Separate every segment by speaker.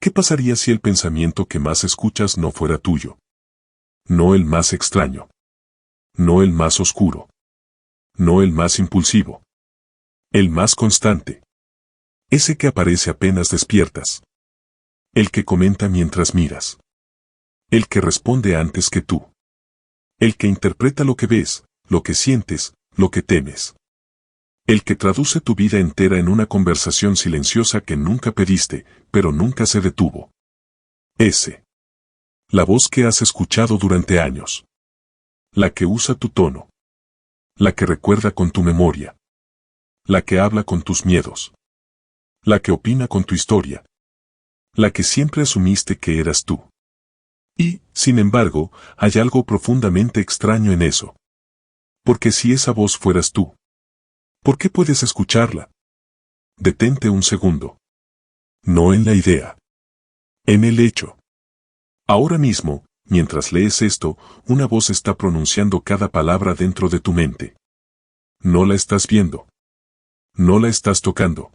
Speaker 1: ¿Qué pasaría si el pensamiento que más escuchas no fuera tuyo? No el más extraño. No el más oscuro. No el más impulsivo. El más constante. Ese que aparece apenas despiertas. El que comenta mientras miras. El que responde antes que tú. El que interpreta lo que ves, lo que sientes, lo que temes. El que traduce tu vida entera en una conversación silenciosa que nunca pediste, pero nunca se detuvo. Ese. La voz que has escuchado durante años. La que usa tu tono. La que recuerda con tu memoria. La que habla con tus miedos. La que opina con tu historia. La que siempre asumiste que eras tú. Y, sin embargo, hay algo profundamente extraño en eso. Porque si esa voz fueras tú, ¿por qué puedes escucharla? Detente un segundo. No en la idea. En el hecho. Ahora mismo, mientras lees esto, una voz está pronunciando cada palabra dentro de tu mente. No la estás viendo. No la estás tocando.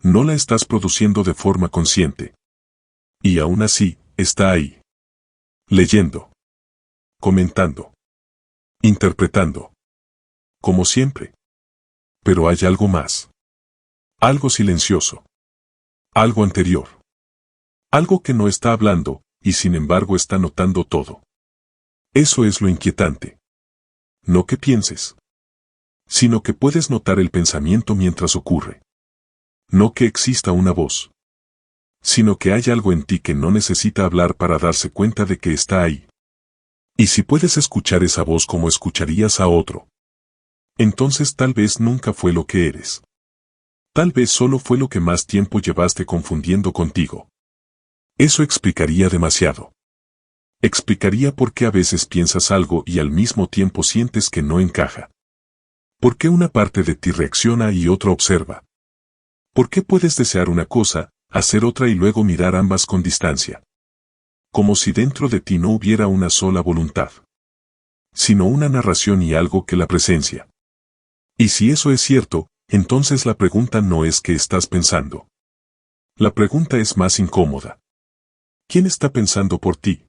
Speaker 1: No la estás produciendo de forma consciente. Y aún así, está ahí. Leyendo. Comentando. Interpretando. Como siempre. Pero hay algo más. Algo silencioso. Algo anterior. Algo que no está hablando, y sin embargo está notando todo. Eso es lo inquietante. No que pienses, sino que puedes notar el pensamiento mientras ocurre. No que exista una voz, sino que hay algo en ti que no necesita hablar para darse cuenta de que está ahí. Y si puedes escuchar esa voz como escucharías a otro, entonces tal vez nunca fue lo que eres. Tal vez solo fue lo que más tiempo llevaste confundiendo contigo. Eso explicaría demasiado. Explicaría por qué a veces piensas algo y al mismo tiempo sientes que no encaja. ¿Por qué una parte de ti reacciona y otra observa? ¿Por qué puedes desear una cosa, hacer otra y luego mirar ambas con distancia? Como si dentro de ti no hubiera una sola voluntad, sino una narración y algo que la presencia. Y si eso es cierto, entonces la pregunta no es qué estás pensando. La pregunta es más incómoda. ¿Quién está pensando por ti?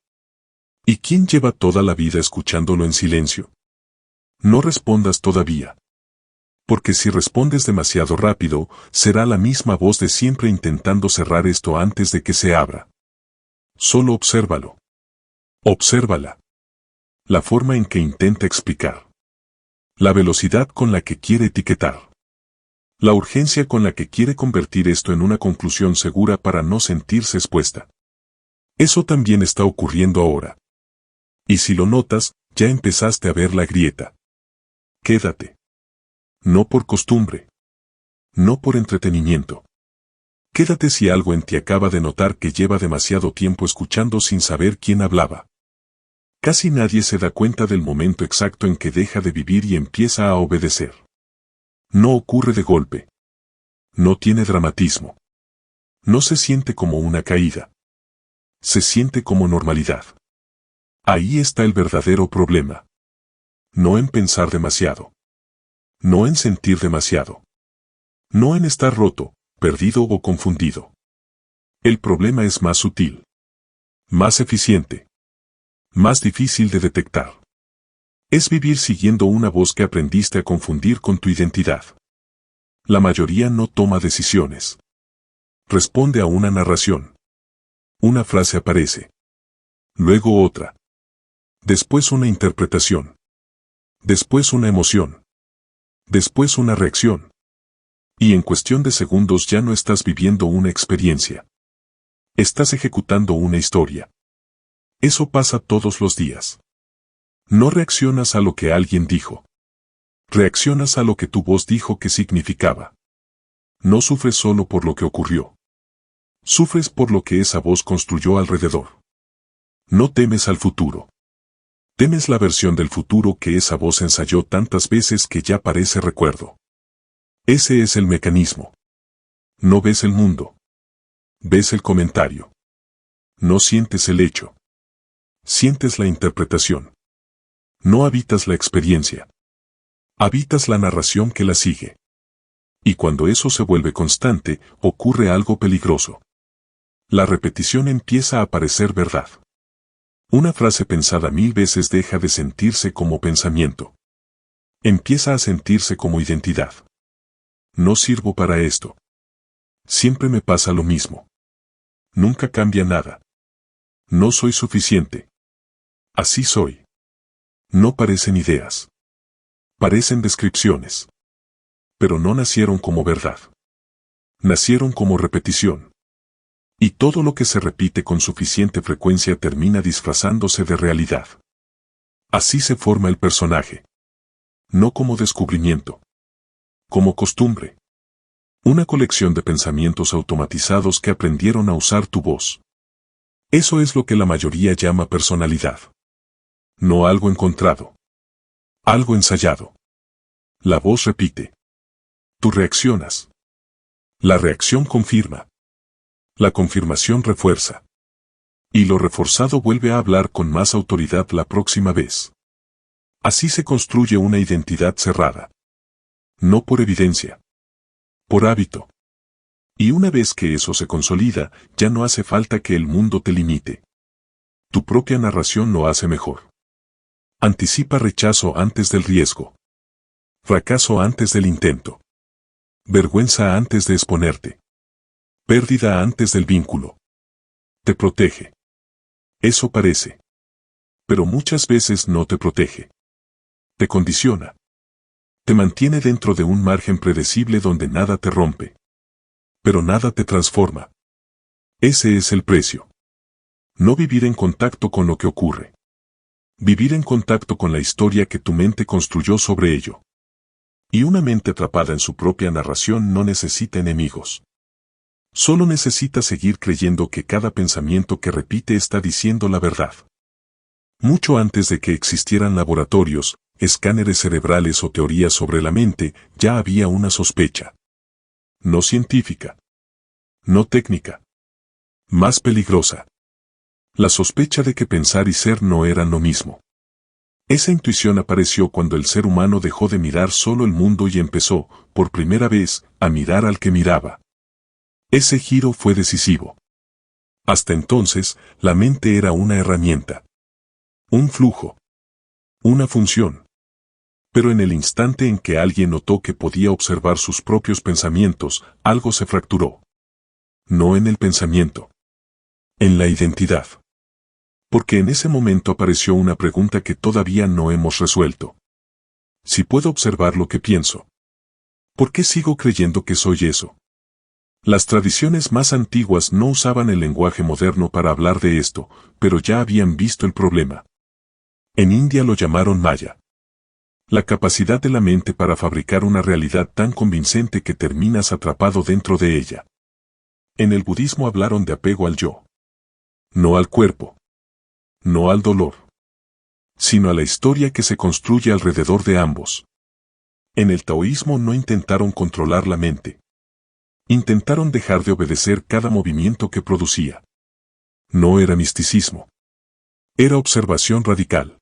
Speaker 1: ¿Y quién lleva toda la vida escuchándolo en silencio? No respondas todavía. Porque si respondes demasiado rápido, será la misma voz de siempre intentando cerrar esto antes de que se abra. Solo obsérvalo. Obsérvala. La forma en que intenta explicar. La velocidad con la que quiere etiquetar. La urgencia con la que quiere convertir esto en una conclusión segura para no sentirse expuesta. Eso también está ocurriendo ahora. Y si lo notas, ya empezaste a ver la grieta. Quédate. No por costumbre. No por entretenimiento. Quédate si algo en ti acaba de notar que lleva demasiado tiempo escuchando sin saber quién hablaba. Casi nadie se da cuenta del momento exacto en que deja de vivir y empieza a obedecer. No ocurre de golpe. No tiene dramatismo. No se siente como una caída. Se siente como normalidad. Ahí está el verdadero problema. No en pensar demasiado. No en sentir demasiado. No en estar roto, perdido o confundido. El problema es más sutil. Más eficiente. Más difícil de detectar. Es vivir siguiendo una voz que aprendiste a confundir con tu identidad. La mayoría no toma decisiones. Responde a una narración. Una frase aparece. Luego otra. Después una interpretación. Después una emoción. Después una reacción. Y en cuestión de segundos ya no estás viviendo una experiencia. Estás ejecutando una historia. Eso pasa todos los días. No reaccionas a lo que alguien dijo. Reaccionas a lo que tu voz dijo que significaba. No sufres solo por lo que ocurrió. Sufres por lo que esa voz construyó alrededor. No temes al futuro. Temes la versión del futuro que esa voz ensayó tantas veces que ya parece recuerdo. Ese es el mecanismo. No ves el mundo. Ves el comentario. No sientes el hecho. Sientes la interpretación. No habitas la experiencia. Habitas la narración que la sigue. Y cuando eso se vuelve constante, ocurre algo peligroso. La repetición empieza a parecer verdad. Una frase pensada 1000 veces deja de sentirse como pensamiento. Empieza a sentirse como identidad. No sirvo para esto. Siempre me pasa lo mismo. Nunca cambia nada. No soy suficiente. Así soy. No parecen ideas. Parecen descripciones. Pero no nacieron como verdad. Nacieron como repetición. Y todo lo que se repite con suficiente frecuencia termina disfrazándose de realidad. Así se forma el personaje. No como descubrimiento. Como costumbre. Una colección de pensamientos automatizados que aprendieron a usar tu voz. Eso es lo que la mayoría llama personalidad. No algo encontrado. Algo ensayado. La voz repite. Tú reaccionas. La reacción confirma. La confirmación refuerza. Y lo reforzado vuelve a hablar con más autoridad la próxima vez. Así se construye una identidad cerrada. No por evidencia. Por hábito. Y una vez que eso se consolida, ya no hace falta que el mundo te limite. Tu propia narración lo hace mejor. Anticipa rechazo antes del riesgo. Fracaso antes del intento. Vergüenza antes de exponerte. Pérdida antes del vínculo. Te protege. Eso parece. Pero muchas veces no te protege. Te condiciona. Te mantiene dentro de un margen predecible donde nada te rompe. Pero nada te transforma. Ese es el precio. No vivir en contacto con lo que ocurre. Vivir en contacto con la historia que tu mente construyó sobre ello. Y una mente atrapada en su propia narración no necesita enemigos. Solo necesita seguir creyendo que cada pensamiento que repite está diciendo la verdad. Mucho antes de que existieran laboratorios, escáneres cerebrales o teorías sobre la mente, ya había una sospecha. No científica. No técnica. Más peligrosa. La sospecha de que pensar y ser no eran lo mismo. Esa intuición apareció cuando el ser humano dejó de mirar solo el mundo y empezó, por primera vez, a mirar al que miraba. Ese giro fue decisivo. Hasta entonces, la mente era una herramienta. Un flujo. Una función. Pero en el instante en que alguien notó que podía observar sus propios pensamientos, algo se fracturó. No en el pensamiento. En la identidad. Porque en ese momento apareció una pregunta que todavía no hemos resuelto. Si puedo observar lo que pienso, ¿por qué sigo creyendo que soy eso? Las tradiciones más antiguas no usaban el lenguaje moderno para hablar de esto, pero ya habían visto el problema. En India lo llamaron Maya. La capacidad de la mente para fabricar una realidad tan convincente que terminas atrapado dentro de ella. En el budismo hablaron de apego al yo. No al cuerpo. No al dolor. Sino a la historia que se construye alrededor de ambos. En el taoísmo no intentaron controlar la mente. Intentaron dejar de obedecer cada movimiento que producía. No era misticismo. Era observación radical.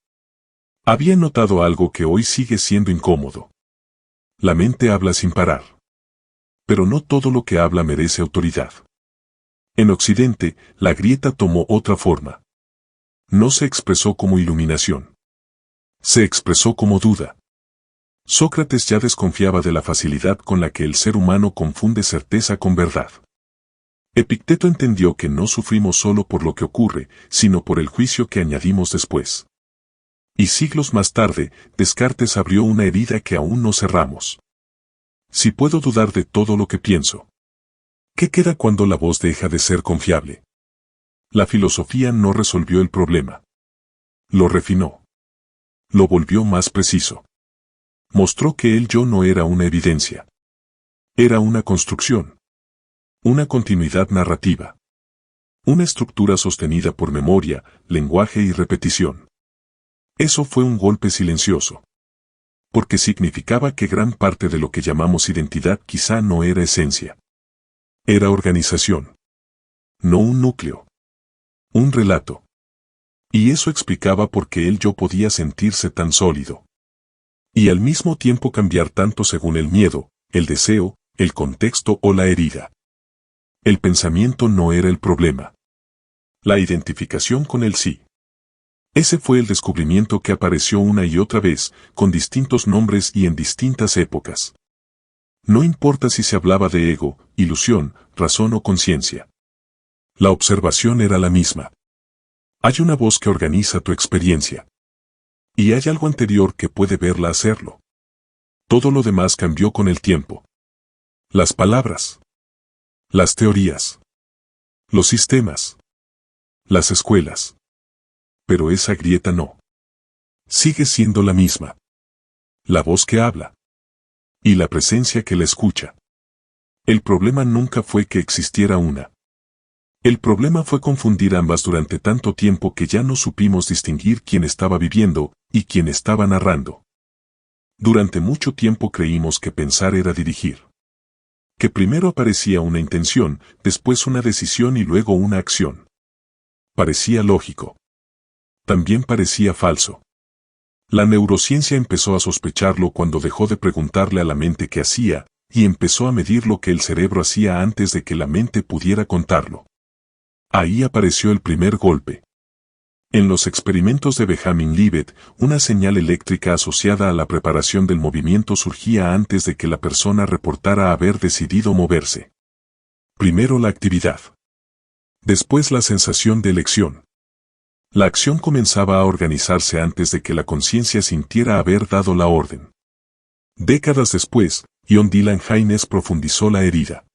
Speaker 1: Habían notado algo que hoy sigue siendo incómodo. La mente habla sin parar. Pero no todo lo que habla merece autoridad. En Occidente, la grieta tomó otra forma. No se expresó como iluminación. Se expresó como duda. Sócrates ya desconfiaba de la facilidad con la que el ser humano confunde certeza con verdad. Epicteto entendió que no sufrimos solo por lo que ocurre, sino por el juicio que añadimos después. Y siglos más tarde, Descartes abrió una herida que aún no cerramos. Si puedo dudar de todo lo que pienso, ¿qué queda cuando la voz deja de ser confiable? La filosofía no resolvió el problema. Lo refinó. Lo volvió más preciso. Mostró que el yo no era una evidencia. Era una construcción. Una continuidad narrativa. Una estructura sostenida por memoria, lenguaje y repetición. Eso fue un golpe silencioso. Porque significaba que gran parte de lo que llamamos identidad quizá no era esencia. Era organización. No un núcleo. Un relato. Y eso explicaba por qué el yo podía sentirse tan sólido. Y al mismo tiempo cambiar tanto según el miedo, el deseo, el contexto o la herida. El pensamiento no era el problema. La identificación con el sí. Ese fue el descubrimiento que apareció una y otra vez, con distintos nombres y en distintas épocas. No importa si se hablaba de ego, ilusión, razón o conciencia. La observación era la misma. Hay una voz que organiza tu experiencia. Y hay algo anterior que puede verla hacerlo. Todo lo demás cambió con el tiempo. Las palabras. Las teorías. Los sistemas. Las escuelas. Pero esa grieta no. Sigue siendo la misma. La voz que habla. Y la presencia que la escucha. El problema nunca fue que existiera una. El problema fue confundir ambas durante tanto tiempo que ya no supimos distinguir quién estaba viviendo y quién estaba narrando. Durante mucho tiempo creímos que pensar era dirigir. Que primero aparecía una intención, después una decisión y luego una acción. Parecía lógico. También parecía falso. La neurociencia empezó a sospecharlo cuando dejó de preguntarle a la mente qué hacía, y empezó a medir lo que el cerebro hacía antes de que la mente pudiera contarlo. Ahí apareció el primer golpe. En los experimentos de Benjamin Libet, una señal eléctrica asociada a la preparación del movimiento surgía antes de que la persona reportara haber decidido moverse. Primero la actividad. Después la sensación de elección. La acción comenzaba a organizarse antes de que la conciencia sintiera haber dado la orden. Décadas después, John Dylan Haynes profundizó la herida.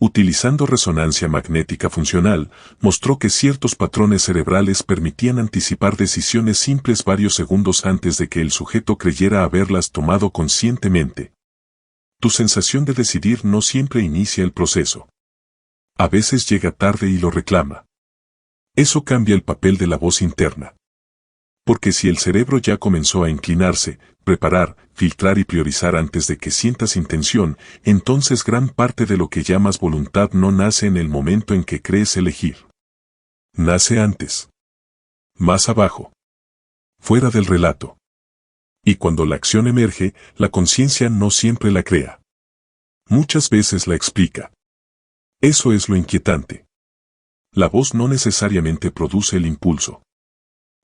Speaker 1: Utilizando resonancia magnética funcional, mostró que ciertos patrones cerebrales permitían anticipar decisiones simples varios segundos antes de que el sujeto creyera haberlas tomado conscientemente. Tu sensación de decidir no siempre inicia el proceso. A veces llega tarde y lo reclama. Eso cambia el papel de la voz interna. Porque si el cerebro ya comenzó a inclinarse, preparar, filtrar y priorizar antes de que sientas intención, entonces gran parte de lo que llamas voluntad no nace en el momento en que crees elegir. Nace antes. Más abajo. Fuera del relato. Y cuando la acción emerge, la conciencia no siempre la crea. Muchas veces la explica. Eso es lo inquietante. La voz no necesariamente produce el impulso.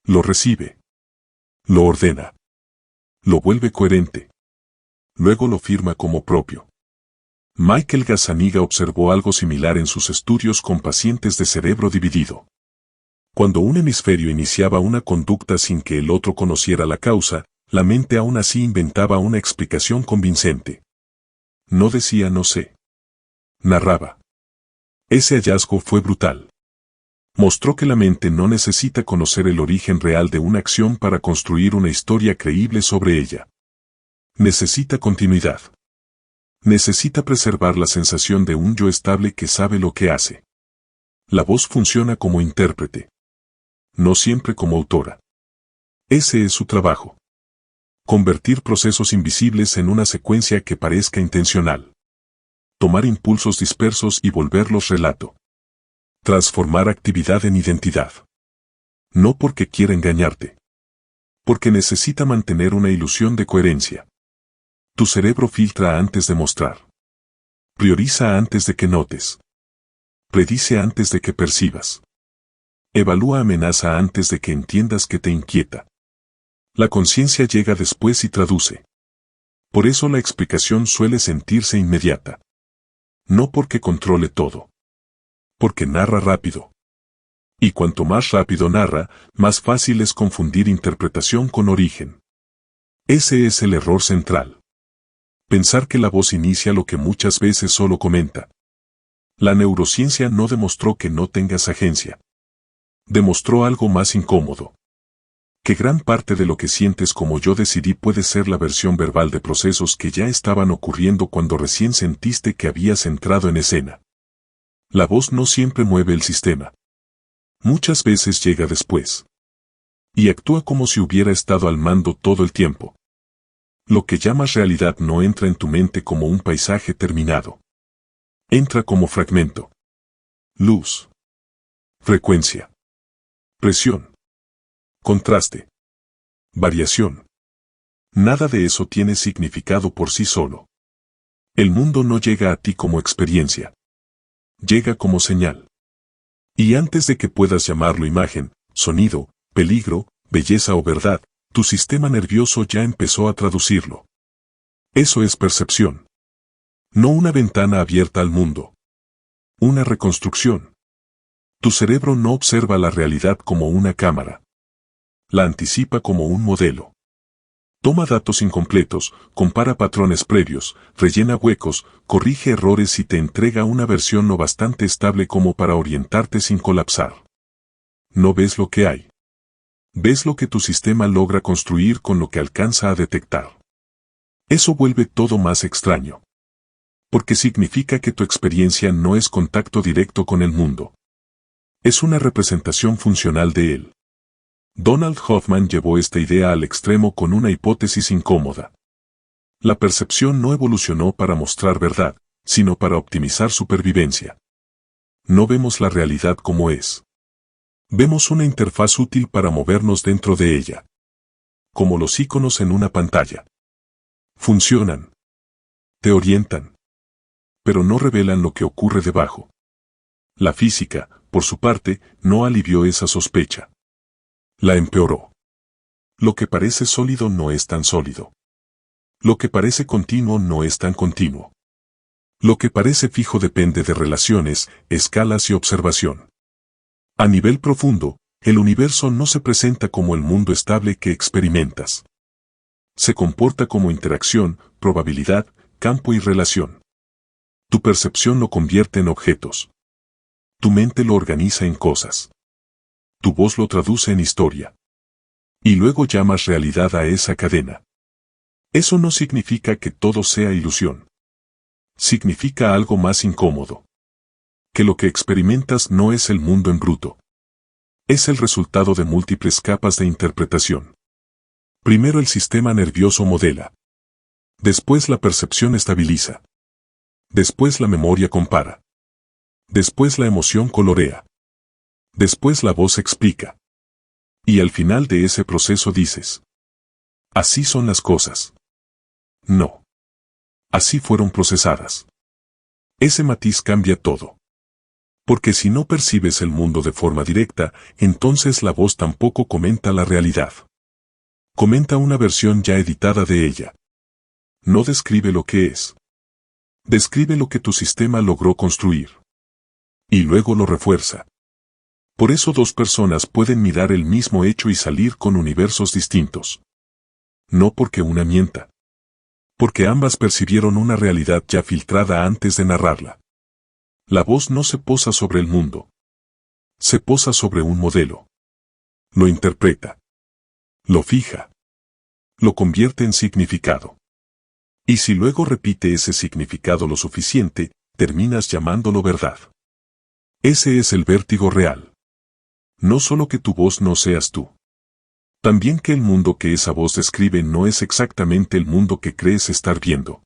Speaker 1: Lo recibe. Lo ordena. Lo vuelve coherente. Luego lo firma como propio. Michael Gazzaniga observó algo similar en sus estudios con pacientes de cerebro dividido. Cuando un hemisferio iniciaba una conducta sin que el otro conociera la causa, la mente aún así inventaba una explicación convincente. No decía no sé. Narraba. Ese hallazgo fue brutal. Mostró que la mente no necesita conocer el origen real de una acción para construir una historia creíble sobre ella. Necesita continuidad. Necesita preservar la sensación de un yo estable que sabe lo que hace. La voz funciona como intérprete. No siempre como autora. Ese es su trabajo. Convertir procesos invisibles en una secuencia que parezca intencional. Tomar impulsos dispersos y volverlos relato. Transformar actividad en identidad. No porque quiera engañarte. Porque necesita mantener una ilusión de coherencia. Tu cerebro filtra antes de mostrar. Prioriza antes de que notes. Predice antes de que percibas. Evalúa amenaza antes de que entiendas que te inquieta. La conciencia llega después y traduce. Por eso la explicación suele sentirse inmediata. No porque controle todo. Porque narra rápido. Y cuanto más rápido narra, más fácil es confundir interpretación con origen. Ese es el error central. Pensar que la voz inicia lo que muchas veces solo comenta. La neurociencia no demostró que no tengas agencia. Demostró algo más incómodo. Que gran parte de lo que sientes como yo decidí puede ser la versión verbal de procesos que ya estaban ocurriendo cuando recién sentiste que habías entrado en escena. La voz no siempre mueve el sistema. Muchas veces llega después. Y actúa como si hubiera estado al mando todo el tiempo. Lo que llamas realidad no entra en tu mente como un paisaje terminado. Entra como fragmento. Luz. Frecuencia. Presión. Contraste. Variación. Nada de eso tiene significado por sí solo. El mundo no llega a ti como experiencia. llega como señal. Y antes de que puedas llamarlo imagen, sonido, peligro, belleza o verdad, tu sistema nervioso ya empezó a traducirlo. Eso es percepción. No una ventana abierta al mundo. Una reconstrucción. Tu cerebro no observa la realidad como una cámara. La anticipa como un modelo. Toma datos incompletos, compara patrones previos, rellena huecos, corrige errores y te entrega una versión lo bastante estable como para orientarte sin colapsar. No ves lo que hay. Ves lo que tu sistema logra construir con lo que alcanza a detectar. Eso vuelve todo más extraño. Porque significa que tu experiencia no es contacto directo con el mundo. Es una representación funcional de él. Donald Hoffman llevó esta idea al extremo con una hipótesis incómoda. La percepción no evolucionó para mostrar verdad, sino para optimizar supervivencia. No vemos la realidad como es. Vemos una interfaz útil para movernos dentro de ella. Como los iconos en una pantalla. Funcionan. Te orientan. Pero no revelan lo que ocurre debajo. La física, por su parte, no alivió esa sospecha. La empeoró. Lo que parece sólido no es tan sólido. Lo que parece continuo no es tan continuo. Lo que parece fijo depende de relaciones, escalas y observación. A nivel profundo, el universo no se presenta como el mundo estable que experimentas. Se comporta como interacción, probabilidad, campo y relación. Tu percepción lo convierte en objetos. Tu mente lo organiza en cosas. Tu voz lo traduce en historia. Y luego llamas realidad a esa cadena. Eso no significa que todo sea ilusión. Significa algo más incómodo. Que lo que experimentas no es el mundo en bruto. Es el resultado de múltiples capas de interpretación. Primero el sistema nervioso modela. Después la percepción estabiliza. Después la memoria compara. Después la emoción colorea. Después la voz explica. Y al final de ese proceso dices: así son las cosas. No. Así fueron procesadas. Ese matiz cambia todo. Porque si no percibes el mundo de forma directa, entonces la voz tampoco comenta la realidad. Comenta una versión ya editada de ella. No describe lo que es. Describe lo que tu sistema logró construir. Y luego lo refuerza. Por eso dos personas pueden mirar el mismo hecho y salir con universos distintos. No porque una mienta. Porque ambas percibieron una realidad ya filtrada antes de narrarla. La voz no se posa sobre el mundo. Se posa sobre un modelo. Lo interpreta. Lo fija. Lo convierte en significado. Y si luego repite ese significado lo suficiente, terminas llamándolo verdad. Ese es el vértigo real. No solo que tu voz no seas tú. También que el mundo que esa voz describe no es exactamente el mundo que crees estar viendo.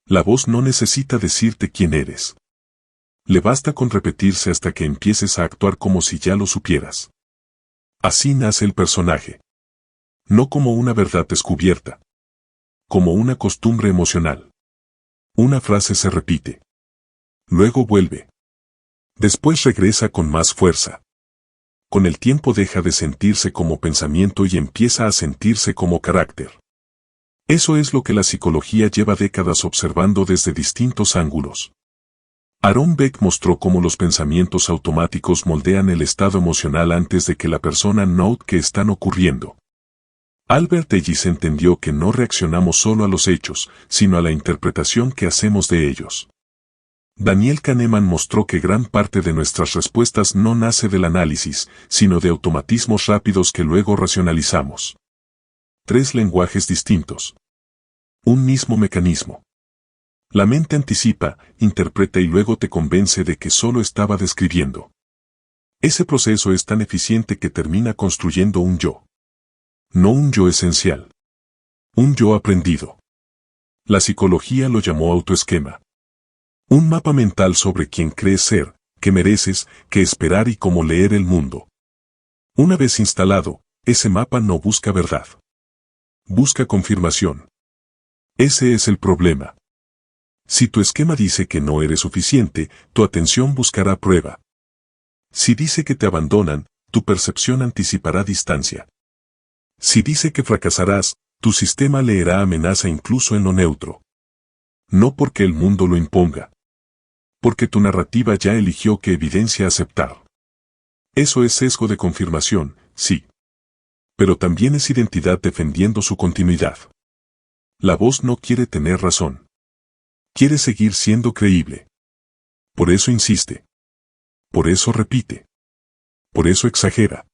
Speaker 1: La voz no necesita decirte quién eres. Le basta con repetirse hasta que empieces a actuar como si ya lo supieras. Así nace el personaje. No como una verdad descubierta. Como una costumbre emocional. Una frase se repite. Luego vuelve. Después regresa con más fuerza. Con el tiempo deja de sentirse como pensamiento y empieza a sentirse como carácter. Eso es lo que la psicología lleva décadas observando desde distintos ángulos. Aaron Beck mostró cómo los pensamientos automáticos moldean el estado emocional antes de que la persona note que están ocurriendo. Albert Ellis entendió que no reaccionamos solo a los hechos, sino a la interpretación que hacemos de ellos. Daniel Kahneman mostró que gran parte de nuestras respuestas no nace del análisis, sino de automatismos rápidos que luego racionalizamos. 3 lenguajes distintos. Un mismo mecanismo. La mente anticipa, interpreta y luego te convence de que solo estaba describiendo. Ese proceso es tan eficiente que termina construyendo un yo. No un yo esencial. Un yo aprendido. La psicología lo llamó autoesquema. Un mapa mental sobre quién crees ser, qué mereces, qué esperar y cómo leer el mundo. Una vez instalado, ese mapa no busca verdad. Busca confirmación. Ese es el problema. Si tu esquema dice que no eres suficiente, tu atención buscará prueba. Si dice que te abandonan, tu percepción anticipará distancia. Si dice que fracasarás, tu sistema leerá amenaza incluso en lo neutro. No porque el mundo lo imponga. Porque tu narrativa ya eligió qué evidencia aceptar. Eso es sesgo de confirmación, sí. Pero también es identidad defendiendo su continuidad. La voz no quiere tener razón. Quiere seguir siendo creíble. Por eso insiste. Por eso repite. Por eso exagera.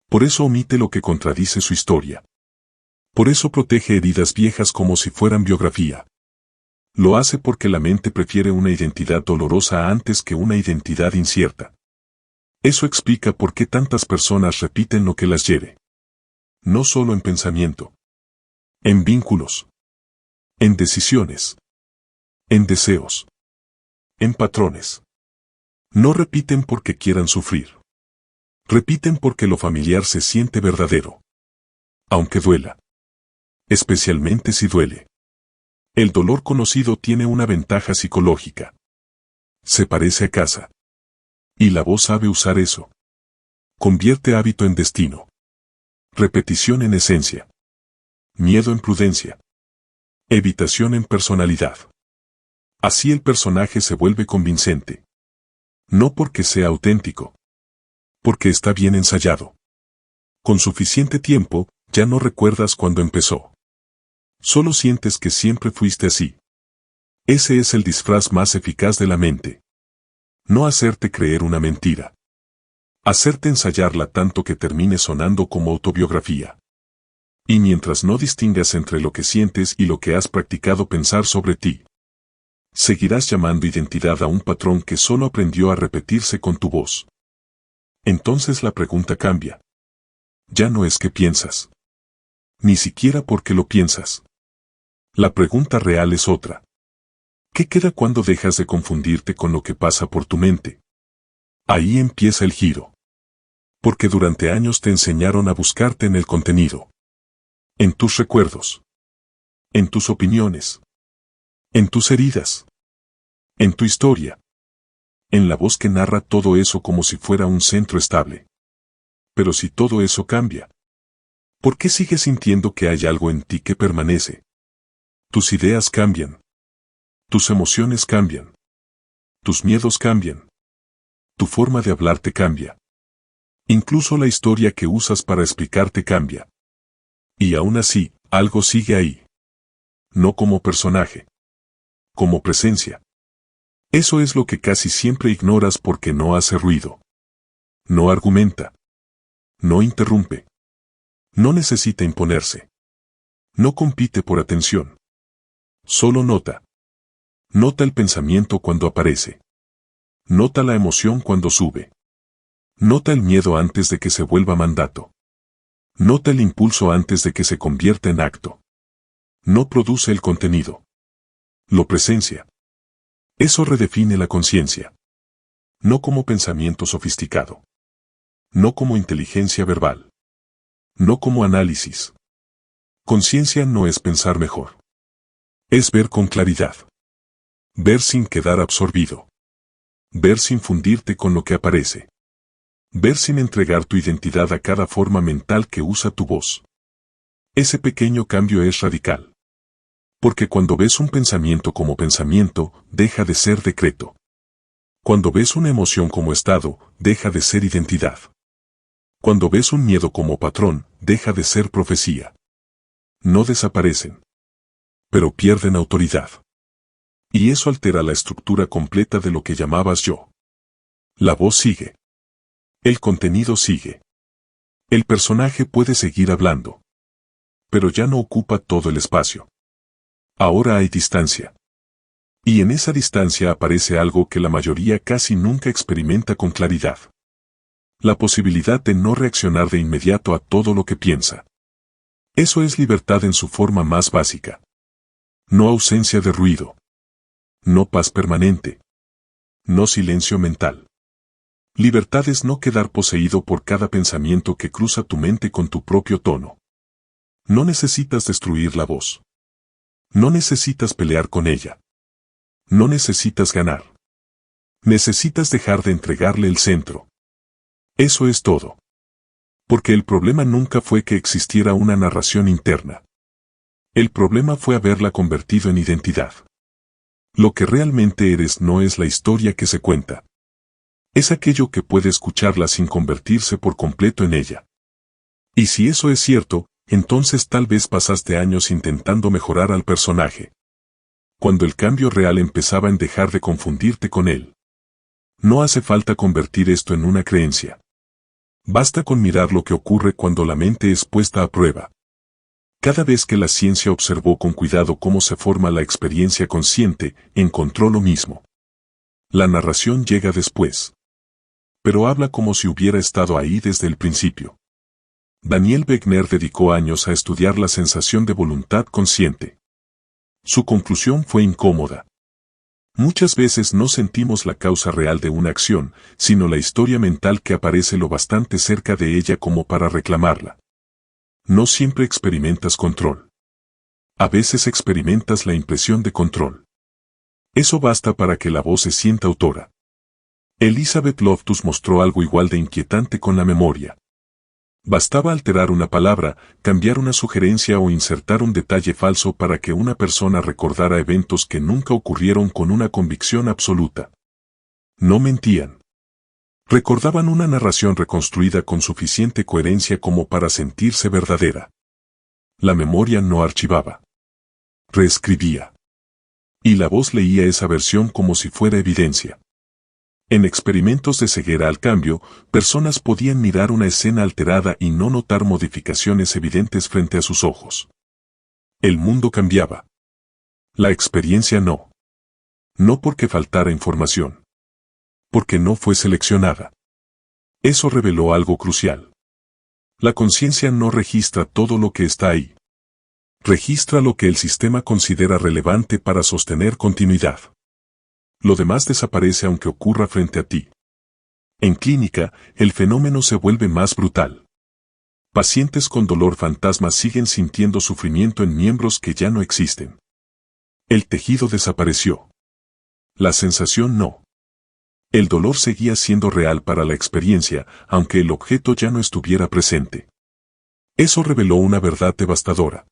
Speaker 1: Por eso omite lo que contradice su historia. Por eso protege heridas viejas como si fueran biografía. Lo hace porque la mente prefiere una identidad dolorosa antes que una identidad incierta. Eso explica por qué tantas personas repiten lo que las hiere. No solo en pensamiento. En vínculos. En decisiones. En deseos. En patrones. No repiten porque quieran sufrir. Repiten porque lo familiar se siente verdadero. Aunque duela. Especialmente si duele. El dolor conocido tiene una ventaja psicológica. Se parece a casa. Y la voz sabe usar eso. Convierte hábito en destino. Repetición en esencia. Miedo en prudencia. Evitación en personalidad. Así el personaje se vuelve convincente. No porque sea auténtico. Porque está bien ensayado. Con suficiente tiempo, ya no recuerdas cuándo empezó. Solo sientes que siempre fuiste así. Ese es el disfraz más eficaz de la mente. No hacerte creer una mentira. Hacerte ensayarla tanto que termine sonando como autobiografía. Y mientras no distingas entre lo que sientes y lo que has practicado pensar sobre ti, seguirás llamando identidad a un patrón que solo aprendió a repetirse con tu voz. Entonces la pregunta cambia. Ya no es qué piensas. Ni siquiera por qué lo piensas. La pregunta real es otra. ¿Qué queda cuando dejas de confundirte con lo que pasa por tu mente? Ahí empieza el giro. Porque durante años te enseñaron a buscarte en el contenido. En tus recuerdos. En tus opiniones. En tus heridas. En tu historia. En la voz que narra todo eso como si fuera un centro estable. Pero si todo eso cambia, ¿por qué sigues sintiendo que hay algo en ti que permanece? Tus ideas cambian. Tus emociones cambian. Tus miedos cambian. Tu forma de hablarte cambia. Incluso la historia que usas para explicarte cambia. Y aún así, algo sigue ahí. No como personaje. Como presencia. Eso es lo que casi siempre ignoras porque no hace ruido. No argumenta. No interrumpe. No necesita imponerse. No compite por atención. Solo nota. Nota el pensamiento cuando aparece. Nota la emoción cuando sube. Nota el miedo antes de que se vuelva mandato. Nota el impulso antes de que se convierta en acto. No produce el contenido. Lo presencia. Eso redefine la conciencia. No como pensamiento sofisticado. No como inteligencia verbal. No como análisis. Conciencia no es pensar mejor. Es ver con claridad. Ver sin quedar absorbido. Ver sin fundirte con lo que aparece. Ver sin entregar tu identidad a cada forma mental que usa tu voz. Ese pequeño cambio es radical. Porque cuando ves un pensamiento como pensamiento, deja de ser decreto. Cuando ves una emoción como estado, deja de ser identidad. Cuando ves un miedo como patrón, deja de ser profecía. No desaparecen. Pero pierden autoridad. Y eso altera la estructura completa de lo que llamabas yo. La voz sigue. El contenido sigue. El personaje puede seguir hablando. Pero ya no ocupa todo el espacio. Ahora hay distancia. Y en esa distancia aparece algo que la mayoría casi nunca experimenta con claridad. La posibilidad de no reaccionar de inmediato a todo lo que piensa. Eso es libertad en su forma más básica. No ausencia de ruido. No paz permanente. No silencio mental. Libertad es no quedar poseído por cada pensamiento que cruza tu mente con tu propio tono. No necesitas destruir la voz. No necesitas pelear con ella. No necesitas ganar. Necesitas dejar de entregarle el centro. Eso es todo. Porque el problema nunca fue que existiera una narración interna. El problema fue haberla convertido en identidad. Lo que realmente eres no es la historia que se cuenta. Es aquello que puede escucharla sin convertirse por completo en ella. Y si eso es cierto, entonces tal vez pasaste años intentando mejorar al personaje. Cuando el cambio real empezaba en dejar de confundirte con él. No hace falta convertir esto en una creencia. Basta con mirar lo que ocurre cuando la mente es puesta a prueba. Cada vez que la ciencia observó con cuidado cómo se forma la experiencia consciente, encontró lo mismo. La narración llega después. Pero habla como si hubiera estado ahí desde el principio. Daniel Wegner dedicó años a estudiar la sensación de voluntad consciente. Su conclusión fue incómoda. Muchas veces no sentimos la causa real de una acción, sino la historia mental que aparece lo bastante cerca de ella como para reclamarla. No siempre experimentas control. A veces experimentas la impresión de control. Eso basta para que la voz se sienta autora. Elizabeth Loftus mostró algo igual de inquietante con la memoria. Bastaba alterar una palabra, cambiar una sugerencia o insertar un detalle falso para que una persona recordara eventos que nunca ocurrieron con una convicción absoluta. No mentían. Recordaban una narración reconstruida con suficiente coherencia como para sentirse verdadera. La memoria no archivaba. Reescribía. Y la voz leía esa versión como si fuera evidencia. En experimentos de ceguera al cambio, personas podían mirar una escena alterada y no notar modificaciones evidentes frente a sus ojos. El mundo cambiaba. La experiencia no. No porque faltara información. Porque no fue seleccionada. Eso reveló algo crucial. La conciencia no registra todo lo que está ahí. Registra lo que el sistema considera relevante para sostener continuidad. Lo demás desaparece aunque ocurra frente a ti. En clínica, el fenómeno se vuelve más brutal. Pacientes con dolor fantasma siguen sintiendo sufrimiento en miembros que ya no existen. El tejido desapareció. La sensación no. El dolor seguía siendo real para la experiencia, aunque el objeto ya no estuviera presente. Eso reveló una verdad devastadora.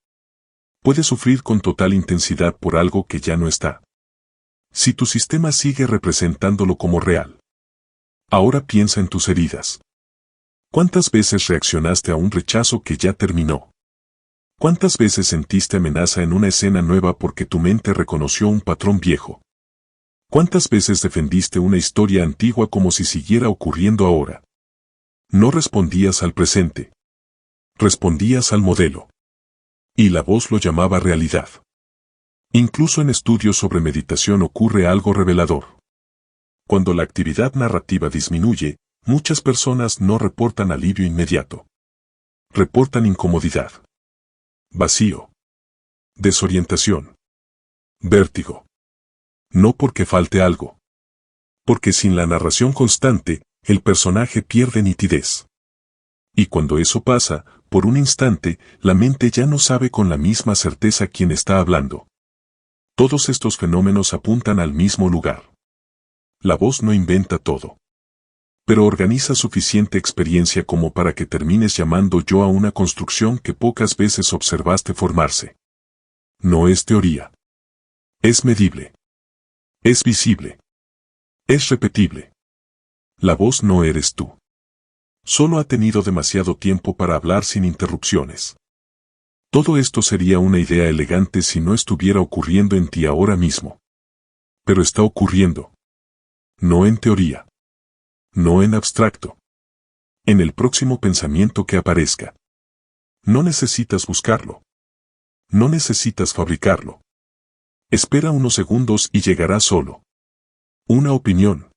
Speaker 1: Puedes sufrir con total intensidad por algo que ya no está. Si tu sistema sigue representándolo como real. Ahora piensa en tus heridas. ¿Cuántas veces reaccionaste a un rechazo que ya terminó? ¿Cuántas veces sentiste amenaza en una escena nueva porque tu mente reconoció un patrón viejo? ¿Cuántas veces defendiste una historia antigua como si siguiera ocurriendo ahora? No respondías al presente. Respondías al modelo. Y la voz lo llamaba realidad. Incluso en estudios sobre meditación ocurre algo revelador. Cuando la actividad narrativa disminuye, muchas personas no reportan alivio inmediato. Reportan incomodidad. Vacío. Desorientación. Vértigo. No porque falte algo. Porque sin la narración constante, el personaje pierde nitidez. Y cuando eso pasa, por un instante, la mente ya no sabe con la misma certeza quién está hablando. Todos estos fenómenos apuntan al mismo lugar. La voz no inventa todo. Pero organiza suficiente experiencia como para que termines llamando yo a una construcción que pocas veces observaste formarse. No es teoría. Es medible. Es visible. Es repetible. La voz no eres tú. Solo ha tenido demasiado tiempo para hablar sin interrupciones. Todo esto sería una idea elegante si no estuviera ocurriendo en ti ahora mismo. Pero está ocurriendo. No en teoría. No en abstracto. En el próximo pensamiento que aparezca. No necesitas buscarlo. No necesitas fabricarlo. Espera unos segundos y llegará solo. Una opinión.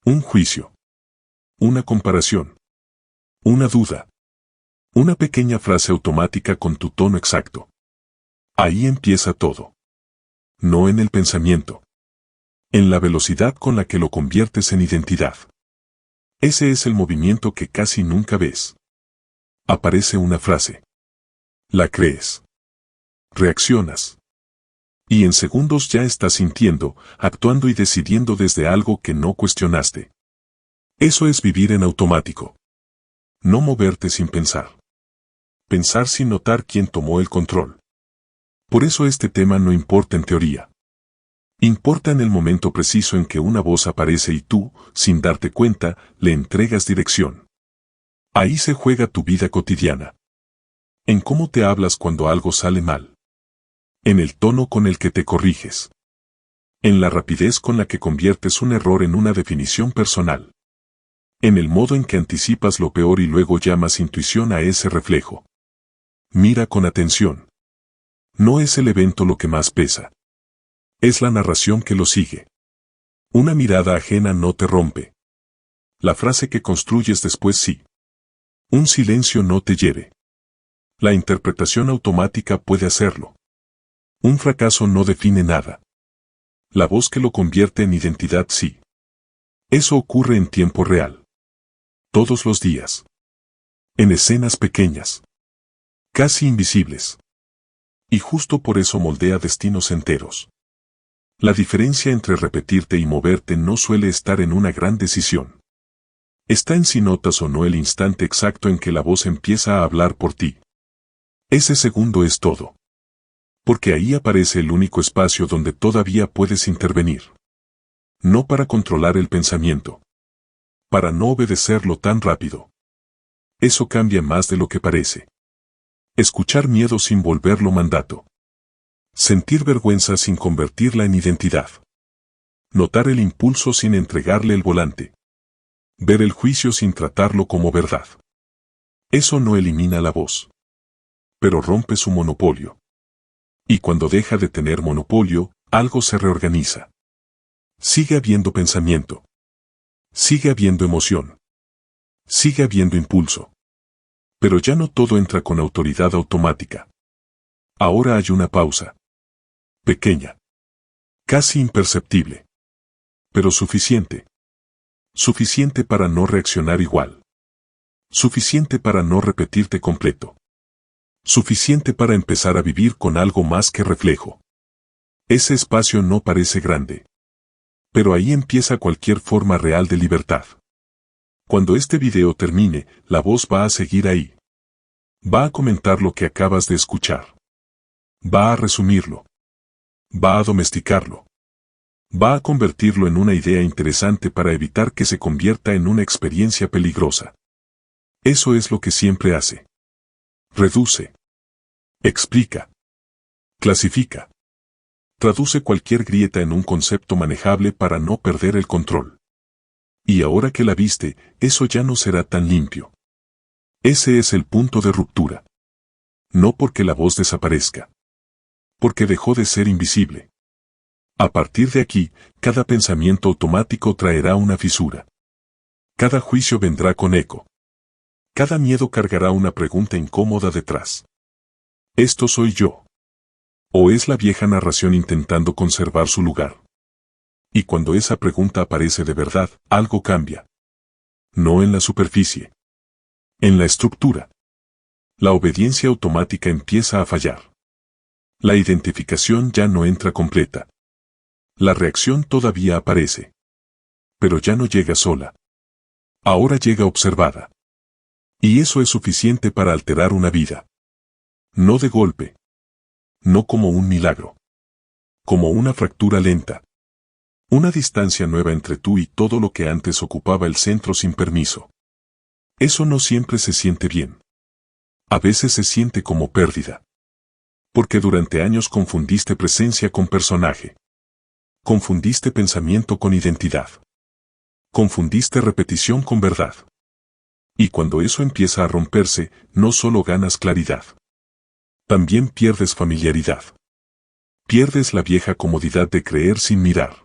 Speaker 1: Un juicio. Una comparación. Una duda. Una pequeña frase automática con tu tono exacto. Ahí empieza todo. No en el pensamiento. En la velocidad con la que lo conviertes en identidad. Ese es el movimiento que casi nunca ves. Aparece una frase. La crees. Reaccionas. Y en segundos ya estás sintiendo, actuando y decidiendo desde algo que no cuestionaste. Eso es vivir en automático. No moverte sin pensar. Pensar sin notar quién tomó el control. Por eso este tema no importa en teoría. Importa en el momento preciso en que una voz aparece y tú, sin darte cuenta, le entregas dirección. Ahí se juega tu vida cotidiana. En cómo te hablas cuando algo sale mal. En el tono con el que te corriges. En la rapidez con la que conviertes un error en una definición personal. En el modo en que anticipas lo peor y luego llamas intuición a ese reflejo. Mira con atención. No es el evento lo que más pesa. Es la narración que lo sigue. Una mirada ajena no te rompe. La frase que construyes después sí. Un silencio no te hiere. La interpretación automática puede hacerlo. Un fracaso no define nada. La voz que lo convierte en identidad sí. Eso ocurre en tiempo real. Todos los días. En escenas pequeñas. Casi invisibles. Y justo por eso moldea destinos enteros. La diferencia entre repetirte y moverte no suele estar en una gran decisión. Está en si notas o no el instante exacto en que la voz empieza a hablar por ti. Ese segundo es todo. Porque ahí aparece el único espacio donde todavía puedes intervenir. No para controlar el pensamiento. Para no obedecerlo tan rápido. Eso cambia más de lo que parece. Escuchar miedo sin volverlo mandato. Sentir vergüenza sin convertirla en identidad. Notar el impulso sin entregarle el volante. Ver el juicio sin tratarlo como verdad. Eso no elimina la voz. Pero rompe su monopolio. Y cuando deja de tener monopolio, algo se reorganiza. Sigue habiendo pensamiento. Sigue habiendo emoción. Sigue habiendo impulso. Pero ya no todo entra con autoridad automática. Ahora hay una pausa. Pequeña. Casi imperceptible. Pero suficiente. Suficiente para no reaccionar igual. Suficiente para no repetirte completo. Suficiente para empezar a vivir con algo más que reflejo. Ese espacio no parece grande. Pero ahí empieza cualquier forma real de libertad. Cuando este video termine, la voz va a seguir ahí. Va a comentar lo que acabas de escuchar. Va a resumirlo. Va a domesticarlo. Va a convertirlo en una idea interesante para evitar que se convierta en una experiencia peligrosa. Eso es lo que siempre hace. Reduce. Explica. Clasifica. Traduce cualquier grieta en un concepto manejable para no perder el control. Y ahora que la viste, eso ya no será tan limpio. Ese es el punto de ruptura. No porque la voz desaparezca. Porque dejó de ser invisible. A partir de aquí, cada pensamiento automático traerá una fisura. Cada juicio vendrá con eco. Cada miedo cargará una pregunta incómoda detrás. ¿Esto soy yo? ¿O es la vieja narración intentando conservar su lugar? Y cuando esa pregunta aparece de verdad, algo cambia. No en la superficie. En la estructura. La obediencia automática empieza a fallar. La identificación ya no entra completa. La reacción todavía aparece. Pero ya no llega sola. Ahora llega observada. Y eso es suficiente para alterar una vida. No de golpe. No como un milagro. Como una fractura lenta. Una distancia nueva entre tú y todo lo que antes ocupaba el centro sin permiso. Eso no siempre se siente bien. A veces se siente como pérdida. Porque durante años confundiste presencia con personaje. Confundiste pensamiento con identidad. Confundiste repetición con verdad. Y cuando eso empieza a romperse, no solo ganas claridad. También pierdes familiaridad. Pierdes la vieja comodidad de creer sin mirar.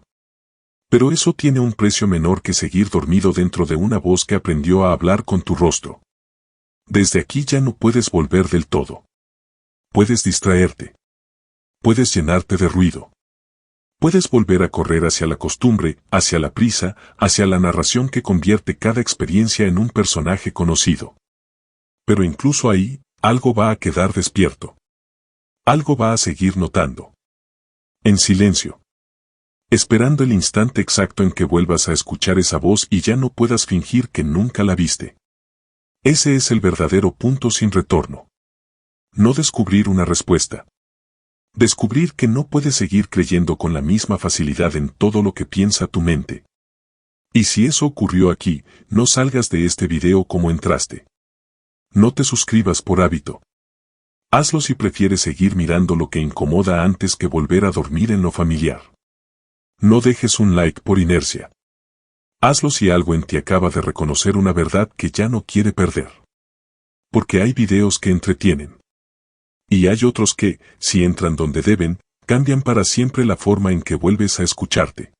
Speaker 1: Pero eso tiene un precio menor que seguir dormido dentro de una voz que aprendió a hablar con tu rostro. Desde aquí ya no puedes volver del todo. Puedes distraerte. Puedes llenarte de ruido. Puedes volver a correr hacia la costumbre, hacia la prisa, hacia la narración que convierte cada experiencia en un personaje conocido. Pero incluso ahí, algo va a quedar despierto. Algo va a seguir notando. En silencio. Esperando el instante exacto en que vuelvas a escuchar esa voz y ya no puedas fingir que nunca la viste. Ese es el verdadero punto sin retorno. No descubrir una respuesta. Descubrir que no puedes seguir creyendo con la misma facilidad en todo lo que piensa tu mente. Y si eso ocurrió aquí, no salgas de este video como entraste. No te suscribas por hábito. Hazlo si prefieres seguir mirando lo que incomoda antes que volver a dormir en lo familiar. No dejes un like por inercia. Hazlo si algo en ti acaba de reconocer una verdad que ya no quiere perder. Porque hay videos que entretienen. Y hay otros que, si entran donde deben, cambian para siempre la forma en que vuelves a escucharte.